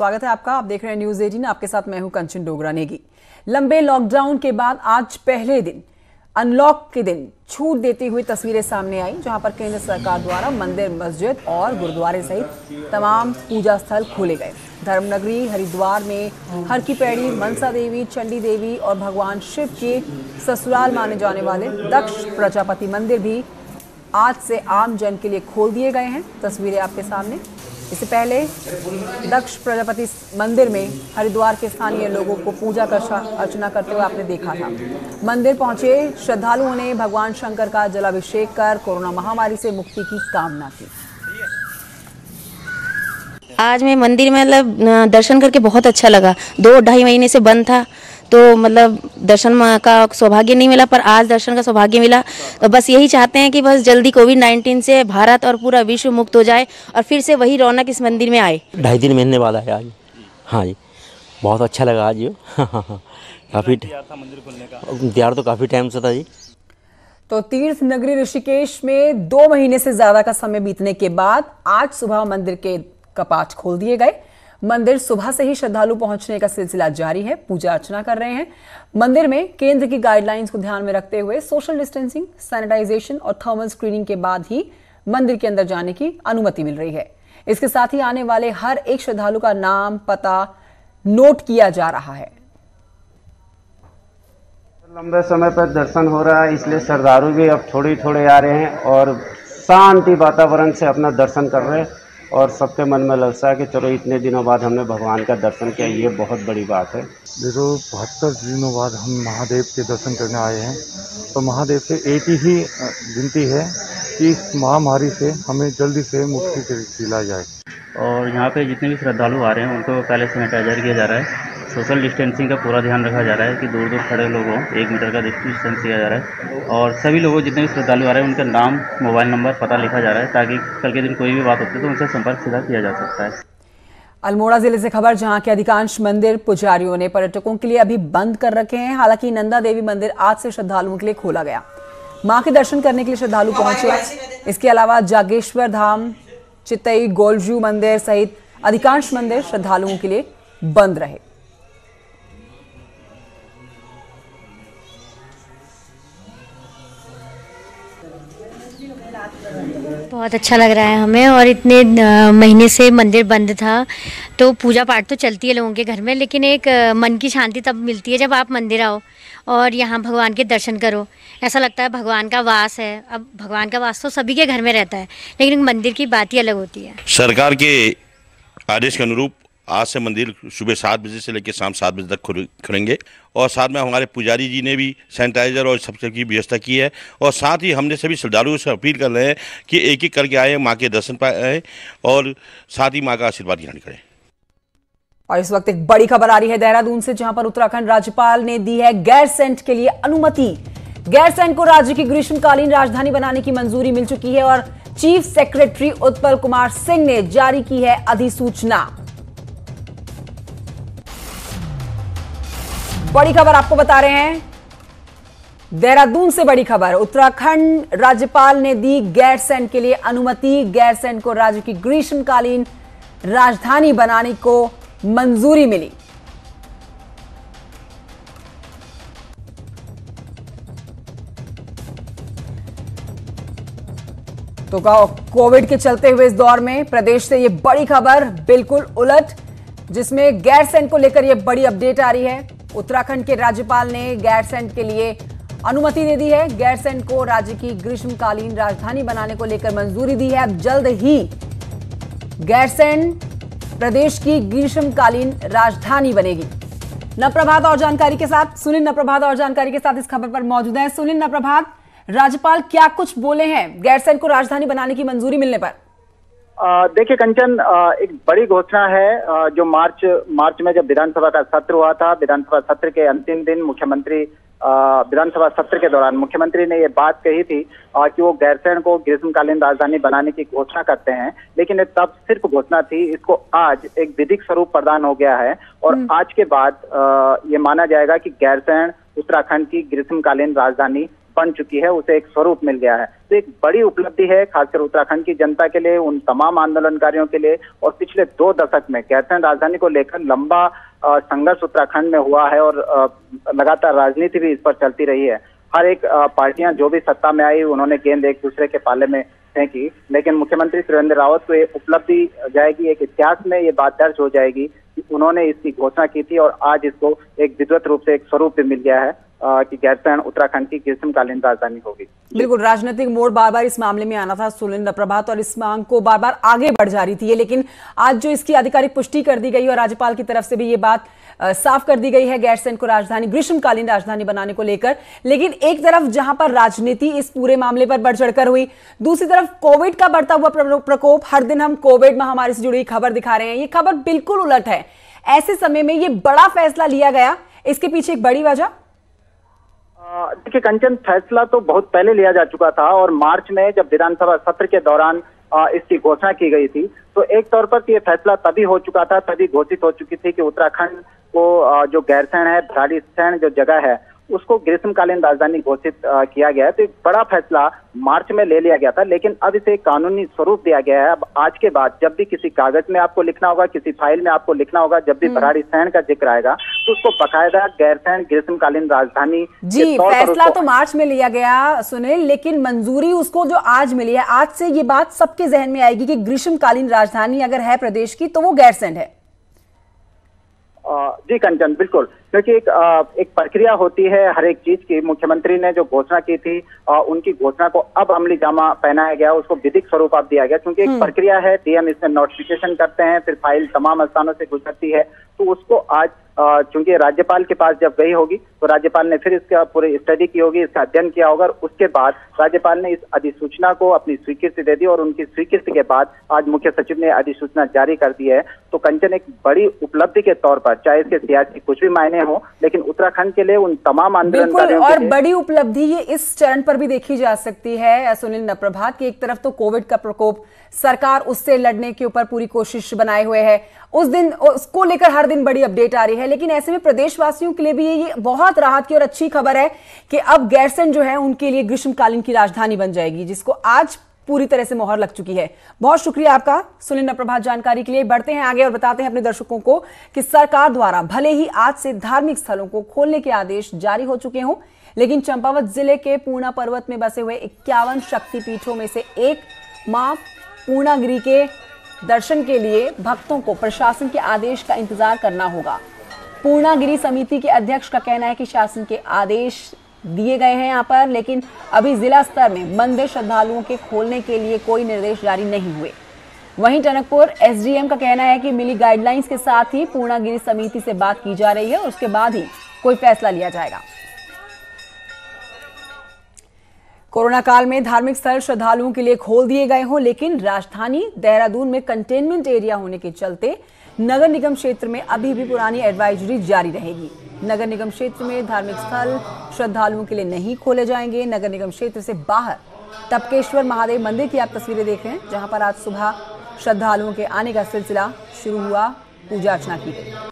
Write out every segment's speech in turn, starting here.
स्वागत है आपका। आप देख रहे हैं न्यूज 18, आपके साथ मैं हूं कंचन डोगरा नेगी। लंबे लॉकडाउन के बाद आज पहले दिन अनलॉक के दिन छूट देती हुई तस्वीरें सामने आई, जहां पर केंद्र सरकार द्वारा मंदिर, मस्जिद और गुरुद्वारे सहित तमाम पूजा स्थल खोले गए। धर्मनगरी हरिद्वार में हर की पैड़ी, मनसा देवी, चंडी देवी और भगवान शिव के ससुराल माने जाने वाले दक्ष प्रजापति मंदिर भी आज से आम जन के लिए खोल दिए गए हैं। तस्वीरें आपके सामने। इससे पहले दक्ष प्रजापति मंदिर में हरिद्वार के स्थानीय लोगों को पूजा अर्चना करते हुए आपने देखा था। मंदिर पहुंचे श्रद्धालुओं ने भगवान शंकर का जलाभिषेक कर कोरोना महामारी से मुक्ति की कामना की। आज मैं मंदिर में दर्शन करके बहुत अच्छा लगा। 2-2.5 महीने से बंद था तो दर्शन का सौभाग्य नहीं मिला, पर आज दर्शन का सौभाग्य मिला। तो बस यही चाहते हैं कि बस जल्दी कोविड-19 से भारत और पूरा विश्व मुक्त हो जाए और फिर से वही रौनक इस मंदिर में आए। 2.5 महीने बाद आया आज। हाँ जी, बहुत अच्छा लगा आज। काफ़ी इंतजार तो काफ़ी टाइम से था जी। तो तीर्थ नगरी ऋषिकेश में 2 महीने से ज्यादा का समय बीतने के बाद आज सुबह मंदिर के कपाट खोल दिए गए। मंदिर सुबह से ही श्रद्धालु पहुंचने का सिलसिला जारी है, पूजा अर्चना कर रहे हैं। मंदिर में केंद्र की गाइडलाइंस को ध्यान में रखते हुए सोशल डिस्टेंसिंग, सैनिटाइजेशन और थर्मल स्क्रीनिंग के बाद ही मंदिर के अंदर जाने की अनुमति मिल रही है। इसके साथ ही आने वाले हर एक श्रद्धालु का नाम, पता नोट किया जा रहा है। लंबे समय पर दर्शन हो रहा है, इसलिए श्रद्धालु भी अब थोड़े आ रहे हैं और शांति वातावरण से अपना दर्शन कर रहे हैं और सबके मन में लगता है कि चलो इतने दिनों बाद हमने भगवान का दर्शन किया, ये बहुत बड़ी बात है। देखो 72 दिनों बाद हम महादेव के दर्शन करने आए हैं, तो महादेव से एक ही विनती है कि इस महामारी से हमें जल्दी से मुक्ति दिलाई जाए। और यहाँ पे जितने भी श्रद्धालु आ रहे हैं उनको पहले सैनिटाइजर किया जा रहा है। सोशल डिस्टेंसिंग का पूरा ध्यान रखा जा रहा है कि दूर खड़े लोगों 1 मीटर का डिस्टेंस किया जा रहा है। और सभी लोगों जितने भी श्रद्धालु आ रहे हैं उनका नाम, मोबाइल नंबर, पता लिखा जा रहा है ताकि कल के दिन कोई भी बात होती है तो उनसे संपर्क सीधा किया जा सकता है। अल्मोड़ा जिले से खबर, जहां के अधिकांश मंदिर पुजारियों ने पर्यटकों के लिए अभी बंद कर रखे हैं। हालांकि नंदा देवी मंदिर आज से श्रद्धालुओं के लिए खोला गया। मां के दर्शन करने के लिए श्रद्धालु पहुंचे। इसके अलावा जागेश्वर धाम, चितई, गोलजू मंदिर सहित अधिकांश मंदिर श्रद्धालुओं के लिए बंद रहे। बहुत अच्छा लग रहा है हमें। और इतने महीने से मंदिर बंद था तो पूजा पाठ तो चलती है लोगों के घर में, लेकिन एक मन की शांति तब मिलती है जब आप मंदिर आओ और यहाँ भगवान के दर्शन करो। ऐसा लगता है भगवान का वास है। अब भगवान का वास तो सभी के घर में रहता है, लेकिन मंदिर की बात ही अलग होती है। सरकार के आदेश के अनुरूप आज से मंदिर सुबह 7 बजे से लेकर शाम 7 बजे तक खुलेंगे और साथ में हमारे पुजारी जी ने भी सैनिटाइजर और सब की व्यवस्था की है। और साथ ही हमने सभी श्रद्धालुओं से अपील कर रहे हैं कि एक करके आए, माँ के दर्शन पाए और साथ ही माँ का आशीर्वाद ग्रहण करें। और इस वक्त एक बड़ी खबर आ रही है देहरादून से, जहां पर उत्तराखंड राज्यपाल ने दी है गैरसैंण के लिए अनुमति। गैरसैंण को राज्य की ग्रीष्मकालीन राजधानी बनाने की मंजूरी मिल चुकी है और चीफ सेक्रेटरी उत्पल कुमार सिंह ने जारी की है अधिसूचना। बड़ी खबर आपको बता रहे हैं, देहरादून से बड़ी खबर। उत्तराखंड राज्यपाल ने दी गैरसैंण के लिए अनुमति। गैरसैंण को राज्य की ग्रीष्मकालीन राजधानी बनाने को मंजूरी मिली। तो कोविड के चलते हुए इस दौर में प्रदेश से ये बड़ी खबर बिल्कुल उलट, जिसमें गैरसैंण को लेकर ये बड़ी अपडेट आ रही है। उत्तराखंड के राज्यपाल ने गैरसैंण के लिए अनुमति दे दी है। गैरसैंण को राज्य की ग्रीष्मकालीन राजधानी बनाने को लेकर मंजूरी दी है। अब जल्द ही गैरसैंण प्रदेश की ग्रीष्मकालीन राजधानी बनेगी। नप्रभात और जानकारी के साथ सुनील नप्रभात और जानकारी के साथ इस खबर पर मौजूद है। सुनील नप्रभात, राज्यपाल क्या कुछ बोले हैं गैरसैंण को राजधानी बनाने की मंजूरी मिलने पर? देखिए कंचन, एक बड़ी घोषणा है जो मार्च में जब विधानसभा का सत्र हुआ था, विधानसभा सत्र के अंतिम दिन विधानसभा सत्र के दौरान मुख्यमंत्री ने ये बात कही थी कि वो गैरसैंण को ग्रीष्मकालीन राजधानी बनाने की घोषणा करते हैं, लेकिन ये तब सिर्फ घोषणा थी। इसको आज एक विधिक स्वरूप प्रदान हो गया है और आज के बाद ये माना जाएगा कि गैरसैंण उत्तराखंड की ग्रीष्मकालीन राजधानी बन चुकी है, उसे एक स्वरूप मिल गया है। तो एक बड़ी उपलब्धि है खासकर उत्तराखंड की जनता के लिए, उन तमाम आंदोलनकारियों के लिए। और पिछले 2 दशक में गैरसैंण राजधानी को लेकर लंबा संघर्ष उत्तराखंड में हुआ है और लगातार राजनीति भी इस पर चलती रही है। हर एक पार्टियां जो भी सत्ता में आई उन्होंने गेंद एक दूसरे के पाले में फेंकी, लेकिन मुख्यमंत्री त्रिवेंद्र रावत को ये उपलब्धि जाएगी, एक इतिहास में ये बात दर्ज हो जाएगी कि उन्होंने इसकी घोषणा की थी और आज इसको एक विधिवत रूप से एक स्वरूप भी मिल गया है कि गैरसैंण उत्तराखंड की ग्रीष्मकालीन राजधानी होगी। बिल्कुल, राजनीतिक मोड़ बार बार इस मामले में आना था सुनिंद्र प्रभात, और इस मांग को बार बार आगे बढ़ जा रही थी, लेकिन आज जो इसकी आधिकारिक पुष्टि कर दी गई और राज्यपाल की तरफ से भी ये बात साफ कर दी गई है गैरसैंण को राजधानी, ग्रीष्मकालीन राजधानी बनाने को लेकर। लेकिन एक तरफ जहां पर राजनीति इस पूरे मामले पर बढ़ चढ़कर हुई, दूसरी तरफ कोविड का बढ़ता हुआ प्रकोप। हर दिन हम कोविड महामारी से जुड़ी खबर दिखा रहे हैं, ये खबर बिल्कुल उलट है। ऐसे समय में ये बड़ा फैसला लिया गया, इसके पीछे एक बड़ी वजह? देखिए कंचन, फैसला तो बहुत पहले लिया जा चुका था और मार्च में जब विधानसभा सत्र के दौरान इसकी घोषणा की गई थी तो एक तौर पर ये फैसला तभी हो चुका था, तभी घोषित हो चुकी थी कि उत्तराखंड को जो गैरसैंण है, भराड़ीसैंण जो जगह है, उसको ग्रीष्मकालीन राजधानी घोषित किया गया है। तो एक बड़ा फैसला मार्च में ले लिया गया था, लेकिन अब इसे कानूनी स्वरूप दिया गया है। अब आज के बाद जब भी किसी कागज में आपको लिखना होगा, किसी फाइल में आपको लिखना होगा, जब भी भराड़ीसैंण का जिक्र आएगा तो उसको बकायदा गैरसैंण ग्रीष्मकालीन राजधानी जी, फैसला तो मार्च में लिया गया सुनील, लेकिन मंजूरी उसको जो आज मिली है, आज से ये बात सबके जहन में आएगी कि ग्रीष्मकालीन राजधानी अगर है प्रदेश की तो वो गैरसैंण है। जी कंचन, बिल्कुल, क्योंकि एक प्रक्रिया होती है हर एक चीज की। मुख्यमंत्री ने जो घोषणा की थी उनकी घोषणा को अब अमली जामा पहनाया गया, उसको विधिक स्वरूप अब दिया गया, क्योंकि एक प्रक्रिया है, डीएम इसमें नोटिफिकेशन करते हैं, फिर फाइल तमाम स्थानों से गुजरती है। तो उसको आज चूंकि राज्यपाल के पास जब गई होगी तो राज्यपाल ने फिर इसका पूरी स्टडी की होगी, इसका अध्ययन किया होगा, और उसके बाद राज्यपाल ने इस अधिसूचना को अपनी स्वीकृति दे दी और उनकी स्वीकृति के बाद आज मुख्य सचिव ने अधिसूचना जारी कर दी है। तो कंचन, एक बड़ी उपलब्धि के तौर पर, चाहे इसके सियासी कुछ भी मायने हो, लेकिन उत्तराखंड के लिए उन तमाम आंदोलनकारियों और बड़ी उपलब्धि ये इस चरण पर भी देखी जा सकती है सुनील प्रभात की। एक तरफ तो कोविड का प्रकोप, सरकार उससे लड़ने के ऊपर पूरी कोशिश बनाए हुए है, उस दिन उसको लेकर हर दिन बड़ी अपडेट आ रही है, लेकिन ऐसे में प्रदेशवासियों के लिए भी ये बहुत राहत की और अच्छी खबर है कि अब गैरसैंण जो है उनके लिए ग्रीष्मकालीन की राजधानी बन जाएगी, जिसको आज पूरी तरह से मोहर लग चुकी है। बहुत शुक्रिया आपका सुनिंद्र प्रभात जानकारी के लिए। बढ़ते हैं आगे और बताते हैं अपने दर्शकों को कि सरकार द्वारा भले ही आज से धार्मिक स्थलों को खोलने के आदेश जारी हो चुके हों, लेकिन चंपावत जिले के पूर्णा पर्वत में बसे हुए 51 शक्तिपीठों में से एक मां पूर्णागिरि के दर्शन के लिए भक्तों को प्रशासन के आदेश का इंतजार करना होगा। पूर्णागिरि समिति के अध्यक्ष का कहना है कि शासन के आदेश दिए गए हैं यहाँ पर, लेकिन अभी जिला स्तर में मंदिर श्रद्धालुओं के खोलने के लिए कोई निर्देश जारी नहीं हुए। वहीं टनकपुर एसडीएम का कहना है कि मिली गाइडलाइंस के साथ ही पूर्णागिरि समिति से बात की जा रही है और उसके बाद ही कोई फैसला लिया जाएगा। कोरोना काल में धार्मिक स्थल श्रद्धालुओं के लिए खोल दिए गए हों, लेकिन राजधानी देहरादून में कंटेनमेंट एरिया होने के चलते नगर निगम क्षेत्र में अभी भी पुरानी एडवाइजरी जारी रहेगी। नगर निगम क्षेत्र में धार्मिक स्थल श्रद्धालुओं के लिए नहीं खोले जाएंगे। नगर निगम क्षेत्र से बाहर तपकेश्वर महादेव मंदिर की आप तस्वीरें देख रहे हैं, जहां पर आज सुबह श्रद्धालुओं के आने का सिलसिला शुरू हुआ, पूजा अर्चना की गई।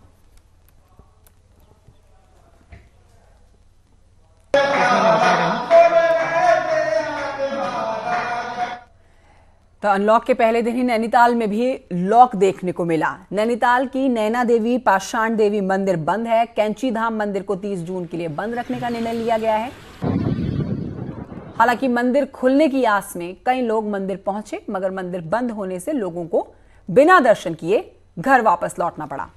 तो अनलॉक के पहले दिन ही नैनीताल में भी लॉक देखने को मिला। नैनीताल की नैना देवी पाषाण देवी मंदिर बंद है। कैंची धाम मंदिर को 30 जून के लिए बंद रखने का निर्णय लिया गया है। हालांकि मंदिर खुलने की आस में कई लोग मंदिर पहुंचे, मगर मंदिर बंद होने से लोगों को बिना दर्शन किए घर वापस लौटना पड़ा।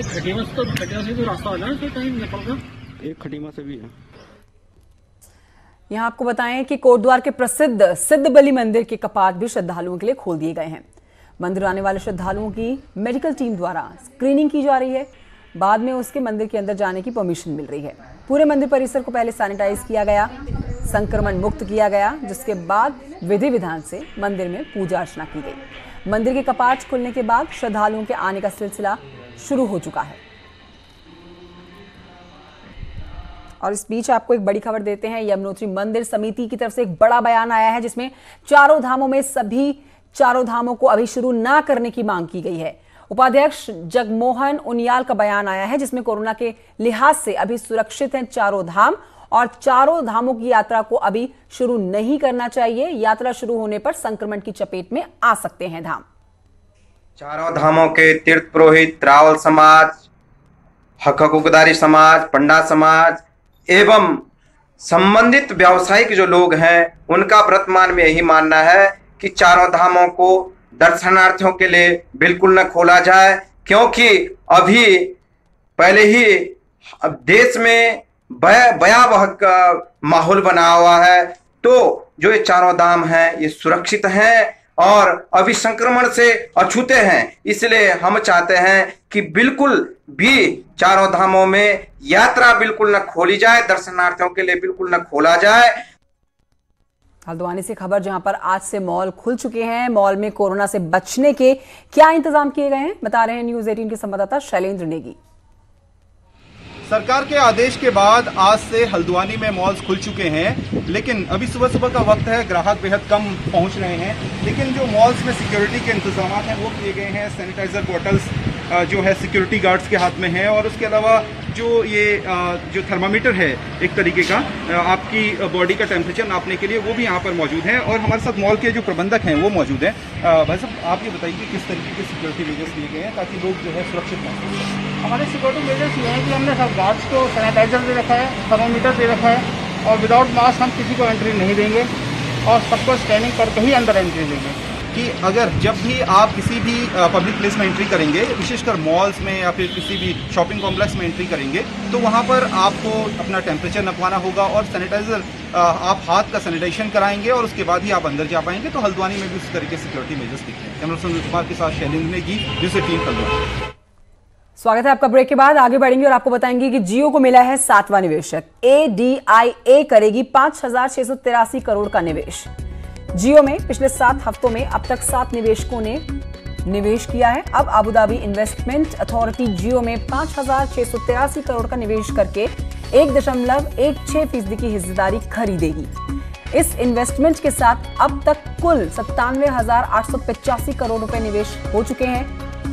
खटीमा से तो रास्ता वाला है, कहीं निकल का एक खटीमा से भी है। यहाँ आपको बताएं कि कोटद्वार के प्रसिद्ध सिद्ध बलि मंदिर के कपाट भी श्रद्धालुओं के लिए खोल दिए गए हैं। मंदिर आने वाले श्रद्धालुओं की मेडिकल टीम द्वारा स्क्रीनिंग की जा रही है, बाद में उसके मंदिर के अंदर जाने की परमिशन मिल रही है। पूरे मंदिर परिसर को पहले सैनिटाइज किया गया, संक्रमण मुक्त किया गया, जिसके बाद विधि विधान से मंदिर में पूजा अर्चना की गई। मंदिर के कपाट खुलने के बाद श्रद्धालुओं के आने का सिलसिला शुरू हो चुका है। और इस बीच आपको एक बड़ी खबर देते हैं। यमुनोत्री मंदिर समिति की तरफ से एक बड़ा बयान आया है, जिसमें चारों धामों में सभी चारों धामों को अभी शुरू ना करने की मांग की गई है। उपाध्यक्ष जगमोहन उनियाल का बयान आया है जिसमें कोरोना के लिहाज से अभी सुरक्षित हैं चारों धाम और चारों धामों की यात्रा को अभी शुरू नहीं करना चाहिए। यात्रा शुरू होने पर संक्रमण की चपेट में आ सकते हैं धाम। चारों धामों के तीर्थ पुरोहित, रावल समाज, हकदारी समाज, पंडा समाज एवं संबंधित व्यावसायिक जो लोग हैं उनका वर्तमान में यही मानना है कि चारों धामों को दर्शनार्थियों के लिए बिल्कुल न खोला जाए, क्योंकि अभी पहले ही देश में भयावह माहौल बना हुआ है। तो जो ये चारों धाम हैं ये सुरक्षित हैं और अभी संक्रमण से अछूते हैं, इसलिए हम चाहते हैं कि बिल्कुल भी चारों धामों में यात्रा बिल्कुल न खोली जाए, दर्शनार्थियों के लिए बिल्कुल न खोला जाए। हल्द्वानी से खबर जहां पर आज से मॉल खुल चुके हैं। मॉल में कोरोना से बचने के क्या इंतजाम किए गए हैं, बता रहे हैं न्यूज़ 18 के संवाददाता शैलेंद्र नेगी। सरकार के आदेश के बाद आज से हल्द्वानी में मॉल्स खुल चुके हैं, लेकिन अभी सुबह का वक्त है, ग्राहक बेहद कम पहुंच रहे हैं। लेकिन जो मॉल्स में सिक्योरिटी के इंतजाम हैं वो किए गए हैं। सैनिटाइजर बॉटल्स जो है सिक्योरिटी गार्ड्स के हाथ में है और उसके अलावा जो थर्मामीटर है एक तरीके का आपकी बॉडी का टेम्परेचर नापने के लिए वो भी यहाँ पर मौजूद है। और हमारे साथ मॉल के जो प्रबंधक हैं वो मौजूद हैं। भाई साहब आप ये बताइए कि किस तरीके के सिक्योरिटी मेजर्स लिए गए हैं ताकि लोग जो है सुरक्षित महसूस करें। हमारे सिक्योरिटी मेजर्स ये हैं कि हमने सब गार्ड्स को सैनिटाइजर दे रखा है, थर्मोमीटर दे रखा है और विदाउट मास्क हम किसी को एंट्री नहीं देंगे और सबको स्कैनिंग करके ही अंदर एंट्री देंगे। कि अगर जब भी आप किसी भी पब्लिक प्लेस में एंट्री करेंगे, विशेषकर मॉल्स में या फिर किसी भी शॉपिंग कॉम्प्लेक्स में एंट्री करेंगे, तो वहाँ पर आपको अपना टेम्परेचर नपवाना होगा और सैनिटाइजर आप हाथ का सैनिटाइजेशन कराएंगे और उसके बाद ही आप अंदर जा पाएंगे। तो हल्द्वानी में भी उस तरीके से सिक्योरिटी मेजर्स दिख रहे हैं। कैमरा पर्सन कुमार के साथ शैलेंद्र नेगी, न्यूज़ 18 हल्द्वानी। स्वागत है आपका। ब्रेक के बाद आगे बढ़ेंगे और आपको बताएंगे कि जियो को मिला है 7वां निवेशक। ADIA करेगी 5,683 करोड़ का निवेश। जियो में पिछले 7 हफ्तों में अब तक 7 निवेशकों ने निवेश किया है। अब अबू धाबी इन्वेस्टमेंट अथॉरिटी जियो में 5,683 करोड़ का निवेश करके 1.16% की हिस्सेदारी खरीदेगी। इस इन्वेस्टमेंट के साथ अब तक कुल 97,885 करोड़ रुपए निवेश हो चुके हैं।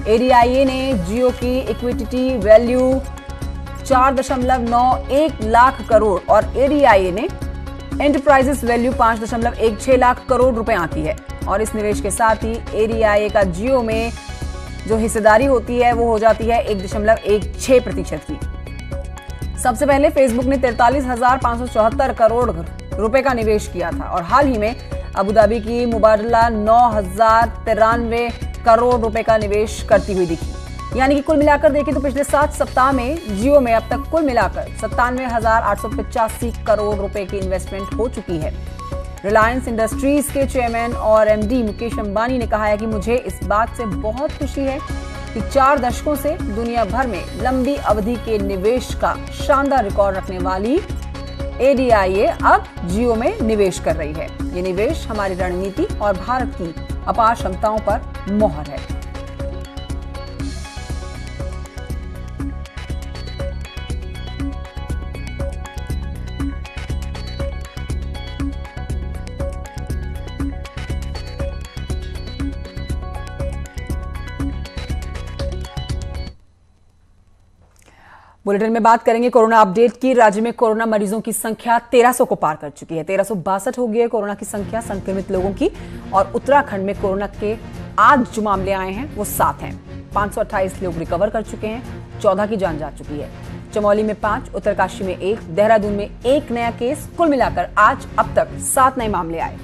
ADIA ने जियो की इक्विटी वैल्यू 4.91 लाख करोड़ और ADIA ने एंटरप्राइजेस वैल्यू 5.16 लाख करोड़ रुपए आती है। और इस निवेश के साथ ही ADIA का जियो में जो हिस्सेदारी होती है वो हो जाती है 1.16% की। सबसे पहले फेसबुक ने 43,574 करोड़ रुपए का निवेश किया था और हाल ही में अबू धाबी की मुबादला 9,093 करोड़ रुपए का निवेश करती हुई दिखी। यानी कि कुल मिलाकर देखें तो पिछले 7 सप्ताह में जियो में अब तक कुल मिलाकर 97,885 करोड़ रुपए की इन्वेस्टमेंट हो चुकी है। रिलायंस इंडस्ट्रीज के चेयरमैन और MD मुकेश अंबानी ने कहा है कि मुझे इस बात से बहुत खुशी है कि 4 दशकों से दुनिया भर में लंबी अवधि के निवेश का शानदार रिकॉर्ड रखने वाली ADIA अब जियो में निवेश कर रही है। ये निवेश हमारी रणनीति और भारत की अपार क्षमताओं पर मोहर है। बुलेटिन में बात करेंगे कोरोना अपडेट की। राज्य में कोरोना मरीजों की संख्या 1300 को पार कर चुकी है। 1362 हो गई है कोरोना की संख्या संक्रमित लोगों की। और उत्तराखंड में कोरोना के आज जो मामले आए हैं वो 7 हैं। 528 लोग रिकवर कर चुके हैं, 14 की जान जा चुकी है। चमोली में 5, उत्तरकाशी में 1, देहरादून में 1 नया केस। कुल मिलाकर आज अब तक 7 नए मामले आए।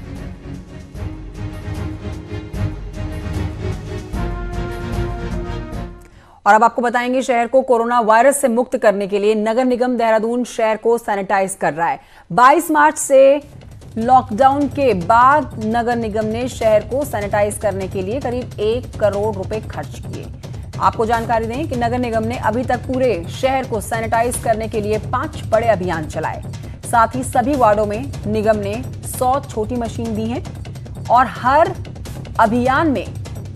और अब आपको बताएंगे शहर को कोरोना वायरस से मुक्त करने के लिए नगर निगम देहरादून शहर को सैनिटाइज कर रहा है। 22 मार्च से लॉकडाउन के बाद नगर निगम ने शहर को सैनिटाइज करने के लिए करीब 1 करोड़ रुपए खर्च किए। आपको जानकारी दें कि नगर निगम ने अभी तक पूरे शहर को सैनिटाइज करने के लिए 5 बड़े अभियान चलाए। साथ ही सभी वार्डों में निगम ने 100 छोटी मशीन दी हैं और हर अभियान में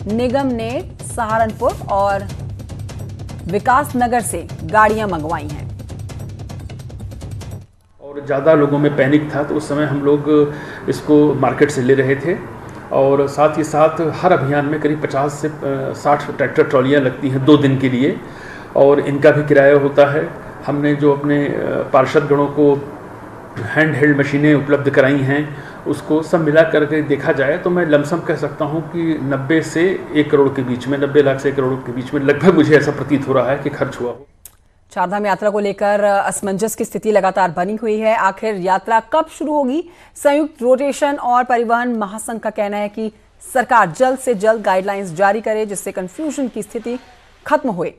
निगम ने सहारनपुर और विकास नगर से गाड़ियां मंगवाई हैं। और ज़्यादा लोगों में पैनिक था तो उस समय हम लोग इसको मार्केट से ले रहे थे और साथ ही साथ हर अभियान में करीब 50 से 60 ट्रैक्टर ट्रॉलियाँ लगती हैं 2 दिन के लिए, और इनका भी किराया होता है। हमने जो अपने पार्षद गणों को हैंड हेल्ड मशीनें उपलब्ध कराई हैं, उसको सब मिला करके देखा जाए तो मैं लमसम कह सकता हूं कि 90 से 1 करोड़ के बीच में, 90 लाख से 1 करोड़ के बीच में लगभग मुझे ऐसा प्रतीत हो रहा है कि खर्च हुआ हो। चारधाम यात्रा को लेकर असमंजस की स्थिति लगातार बनी हुई है। आखिर यात्रा कब शुरू होगी? संयुक्त रोटेशन और परिवहन महासंघ का कहना है कि सरकार जल्द से जल्द गाइडलाइंस जारी करे जिससे कंफ्यूजन की स्थिति खत्म होए।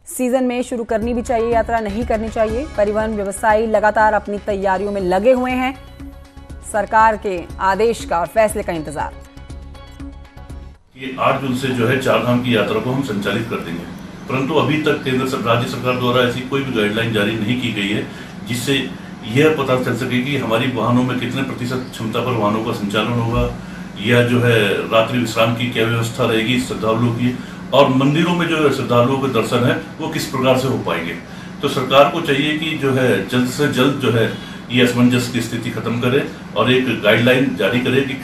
सीजन में शुरू करनी भी चाहिए यात्रा, नहीं करनी चाहिए। परिवहन व्यवसायी लगातार अपनी तैयारियों में लगे हुए हैं। सरकार के आदेश का और फैसले का इंतजार। ये 8 जून से जो है चारधाम की यात्रा को हम संचालित कर देंगे, परंतु अभी तक केंद्र राज्य सरकार द्वारा ऐसी कोई भी गाइडलाइन जारी नहीं की गई है जिससे यह पता चल सके कि हमारी वाहनों में कितने प्रतिशत क्षमता पर वाहनों का संचालन होगा, या जो है रात्रि विश्राम की क्या व्यवस्था रहेगी श्रद्धालुओं की, और मंदिरों में जो है श्रद्धालुओं के दर्शन है वो किस प्रकार से हो पाएंगे। तो सरकार को चाहिए कि जो है जल्द से जल्द जो है ये असमंजस की स्थिति खत्म करे और एक गाइडलाइन जारी करे कि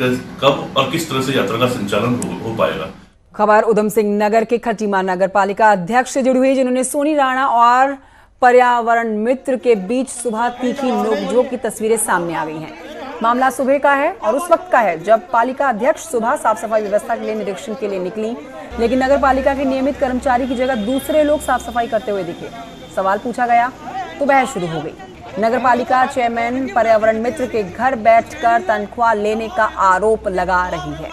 कब और किस तरह से यात्रा का संचालन हो पाएगा। खबर उधम सिंह नगर के खटीमा नगर पालिका अध्यक्ष से जुड़ी हुई, जिन्होंने सोनी राणा और पर्यावरण मित्र के बीच सुबह तीखी नोकझोंक की तस्वीरें सामने आ गई हैं। मामला सुबह का है और उस वक्त का है जब पालिका अध्यक्ष सुबह साफ सफाई व्यवस्था के लिए निरीक्षण के लिए निकली, लेकिन नगर पालिका के नियमित कर्मचारी की जगह दूसरे लोग साफ सफाई करते हुए दिखे। सवाल पूछा गया तो बहस शुरू हो गई। नगर पालिका चेयरमैन पर्यावरण मित्र के घर बैठकर तनख्वाह लेने का आरोप लगा रही है।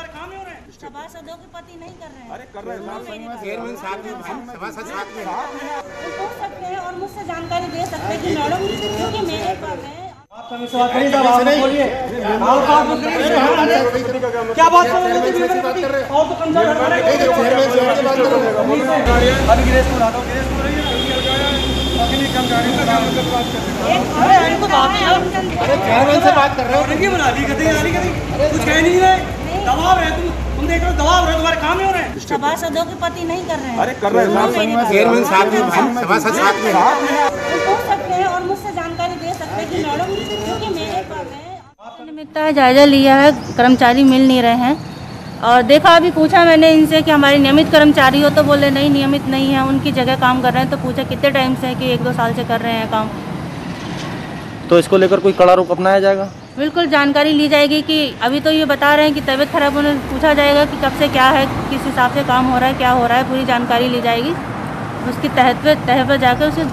और मुझसे जानकारी दे सकते हैं कि मैडम, क्योंकि मेरे पास है क्या बात कर रहे हैं और तो चेयरमैन से बात कर रहे हो, बना दी कुछ कह नहीं रहे, दबाव है, तुम देख रहे हो दबाव है, तुम्हारे काम ही हो रहे हैं। सभासदों की पति नहीं कर रहे हैं। अरे कर रहे हैं, चेयरमैन साहब सभासद साथ में पूछ सकते हैं और मुझसे जानकारी दे सकते हैं कि मैडम, क्योंकि मेरे पास है नियमितता जायजा लिया है, कर्मचारी मिल नहीं रहे हैं और देखा, अभी पूछा मैंने इनसे कि हमारे नियमित कर्मचारी हो, तो बोले नहीं नियमित नहीं है, उनकी जगह काम कर रहे हैं। तो पूछा कितने टाइम से, कि 1-2 साल से कर रहे हैं काम। तो इसको लेकर कोई कड़ा रूप अपनाया जाएगा? बिल्कुल जानकारी ली जाएगी कि अभी तो ये बता रहे हैं कि तबीयत खराब होने, पूछा जाएगा कि कब से क्या है, किस हिसाब से काम हो रहा है, क्या हो रहा है, पूरी जानकारी ली जाएगी। उसकी तह पर जाकर उसे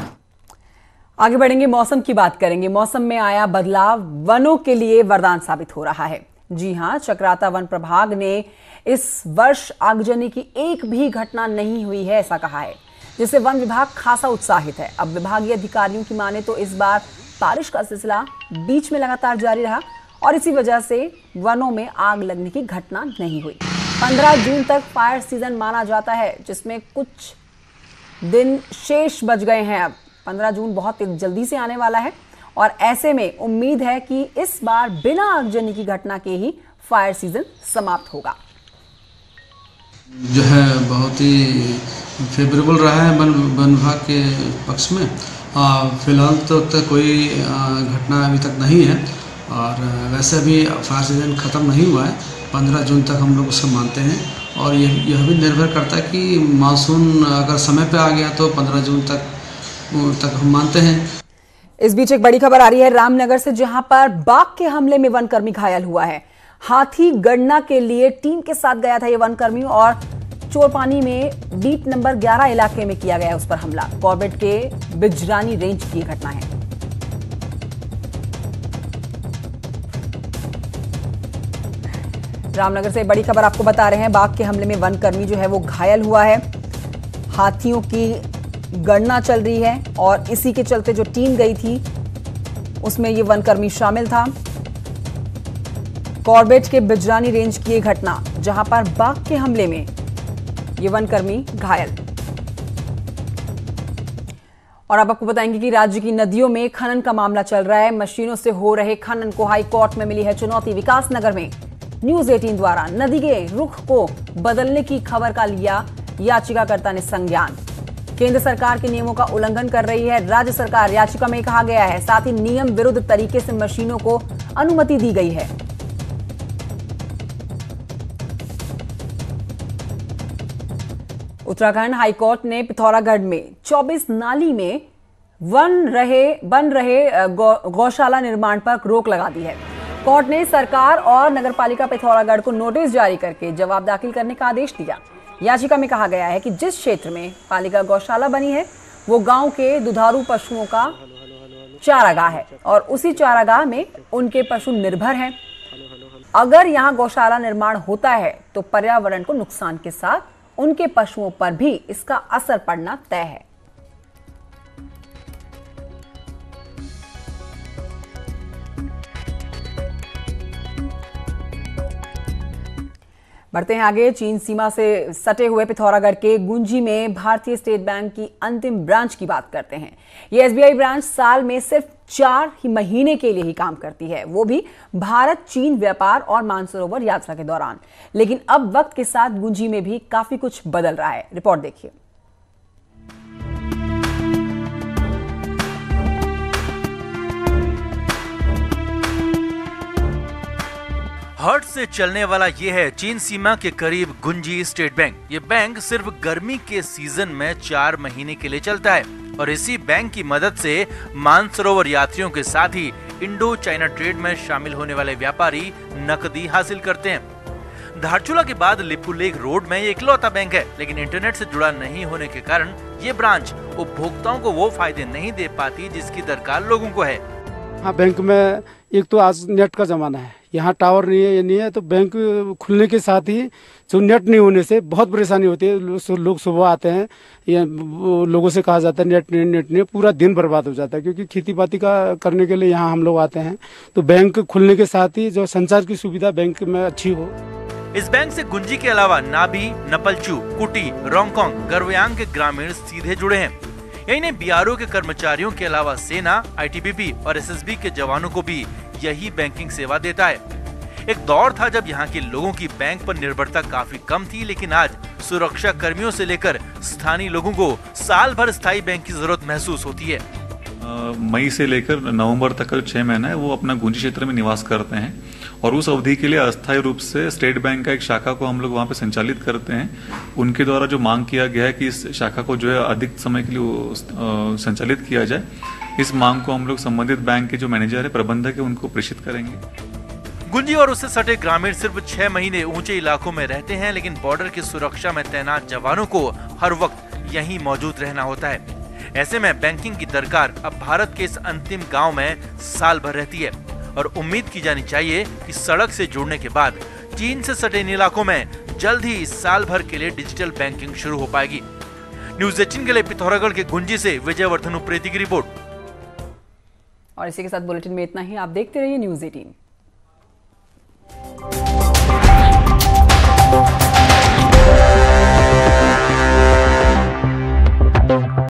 आगे बढ़ेंगे। मौसम की बात करेंगे। मौसम में आया बदलाव वनों के लिए वरदान साबित हो रहा है। जी हां, चक्राता वन प्रभाग ने इस वर्ष आगजनी की एक भी घटना नहीं हुई है ऐसा कहा है, जिससे वन विभाग खासा उत्साहित है। अब विभागीय अधिकारियों की माने तो इस बार बारिश का सिलसिला बीच में लगातार जारी रहा और इसी वजह से वनों में आग लगने की घटना नहीं हुई। 15 जून तक फायर सीजन माना जाता है, जिसमें कुछ दिन शेष बच गए हैं। अब 15 जून बहुत जल्दी से आने वाला है और ऐसे में उम्मीद है कि इस बार बिना आगजनी की घटना के ही फायर सीजन समाप्त होगा। जो है बहुत ही फेवरेबल रहा है वन विभाग के पक्ष में। फिलहाल तो कोई घटना अभी तक नहीं है और वैसे भी फायर सीजन ख़त्म नहीं हुआ है। 15 जून तक हम लोग उसको मानते हैं और यह भी निर्भर करता है कि मानसून अगर समय पे आ गया तो 15 जून तक हम मानते हैं। इस बीच एक बड़ी खबर आ रही है रामनगर से, जहां पर बाघ के हमले में वनकर्मी घायल हुआ है। हाथी गणना के लिए टीम के साथ गया था ये वनकर्मी और चोरपानी में बीट नंबर 11 इलाके में किया गया उस पर हमला। कॉर्बेट के बिजरानी रेंज की घटना है। रामनगर से बड़ी खबर आपको बता रहे हैं। बाघ के हमले में वनकर्मी जो है वो घायल हुआ है। हाथियों की गणना चल रही है और इसी के चलते जो टीम गई थी उसमें ये वनकर्मी शामिल था। कॉर्बेट के बिजरानी रेंज की ये घटना, जहां पर बाघ के हमले में ये वनकर्मी घायल। और अब आपको बताएंगे कि राज्य की नदियों में खनन का मामला चल रहा है। मशीनों से हो रहे खनन को हाई कोर्ट में मिली है चुनौती। विकासनगर में न्यूज 18 द्वारा नदी के रुख को बदलने की खबर का लिया याचिकाकर्ता ने संज्ञान। केंद्र सरकार के नियमों का उल्लंघन कर रही है राज्य सरकार, याचिका में कहा गया है। साथ ही नियम विरुद्ध तरीके से मशीनों को अनुमति दी गई है। उत्तराखंड हाईकोर्ट ने पिथौरागढ़ में 24 नाली में बन रहे गौशाला निर्माण पर रोक लगा दी है। कोर्ट ने सरकार और नगरपालिका पिथौरागढ़ को नोटिस जारी करके जवाब दाखिल करने का आदेश दिया। याचिका में कहा गया है कि जिस क्षेत्र में पालिका गौशाला बनी है वो गांव के दुधारू पशुओं का चारागाह है और उसी चारागाह में उनके पशु निर्भर हैं। अगर यहां गौशाला निर्माण होता है तो पर्यावरण को नुकसान के साथ उनके पशुओं पर भी इसका असर पड़ना तय है। बढ़ते हैं आगे। चीन सीमा से सटे हुए पिथौरागढ़ के गुंजी में भारतीय स्टेट बैंक की अंतिम ब्रांच की बात करते हैं। ये एसबीआई ब्रांच साल में सिर्फ 4 ही महीने के लिए ही काम करती है, वो भी भारत चीन व्यापार और मानसरोवर यात्रा के दौरान। लेकिन अब वक्त के साथ गुंजी में भी काफी कुछ बदल रहा है। रिपोर्ट देखिए। हर्ट से चलने वाला ये है चीन सीमा के करीब गुंजी स्टेट बैंक। ये बैंक सिर्फ गर्मी के सीजन में 4 महीने के लिए चलता है और इसी बैंक की मदद से मानसरोवर यात्रियों के साथ ही इंडो चाइना ट्रेड में शामिल होने वाले व्यापारी नकदी हासिल करते हैं। धारचूला के बाद लिपू लेक रोड में ये इकलौता बैंक है, लेकिन इंटरनेट से जुड़ा नहीं होने के कारण ये ब्रांच उपभोक्ताओं को वो फायदे नहीं दे पाती जिसकी दरकार लोगों को है। हाँ, बैंक में एक तो आज नेट का जमाना है, यहाँ टावर नहीं है, ये नहीं है, तो बैंक खुलने के साथ ही जो नेट नहीं होने से बहुत परेशानी होती है। लोग सुबह आते हैं, या लोगों से कहा जाता है नेट नहीं, पूरा दिन बर्बाद हो जाता है। क्योंकि खेती बाती का करने के लिए यहाँ हम लोग आते हैं, तो बैंक खुलने के साथ ही जो संचार की सुविधा बैंक में अच्छी हो। इस बैंक से गुंजी के अलावा नाभी, नपलचू, कुटी, रोंगकोंग, गरव्यांग के ग्रामीण सीधे जुड़े हैं। यही नहीं, बीआरओ के कर्मचारियों के अलावा सेना, आईटीबीपी और एसएसबी के जवानों को भी यही बैंकिंग सेवा देता है। एक दौर था जब यहाँ के लोगों की बैंक पर निर्भरता काफी कम थी, लेकिन आज सुरक्षा कर्मियों से लेकर स्थानीय लोगों को साल भर स्थायी बैंक की जरूरत महसूस होती है। मई से लेकर नवंबर तक का 6 महीना है वो अपना गुंजी क्षेत्र में निवास करते हैं और उस अवधि के लिए अस्थायी रूप से स्टेट बैंक का एक शाखा को हम लोग वहाँ पे संचालित करते हैं। उनके द्वारा जो मांग किया गया है कि इस शाखा को जो है अधिक समय के लिए संचालित किया जाए, इस मांग को हम लोग संबंधित बैंक के जो मैनेजर है, प्रबंधक है, उनको प्रेषित करेंगे। गुंजी और उससे सटे ग्रामीण सिर्फ 6 महीने ऊंचे इलाकों में रहते हैं, लेकिन बॉर्डर की सुरक्षा में तैनात जवानों को हर वक्त यहीं मौजूद रहना होता है। ऐसे में बैंकिंग की दरकार अब भारत के इस अंतिम गांव में साल भर रहती है और उम्मीद की जानी चाहिए कि सड़क से जुड़ने के बाद चीन से सटे इन इलाकों में जल्द ही साल भर के लिए डिजिटल बैंकिंग शुरू हो पाएगी। न्यूज़ 18 के लिए पिथौरागढ़ के गुंजी से विजयवर्धन उप्रेती की रिपोर्ट। और इसी के साथ बुलेटिन में इतना ही। आप देखते रहिए न्यूज़ 18।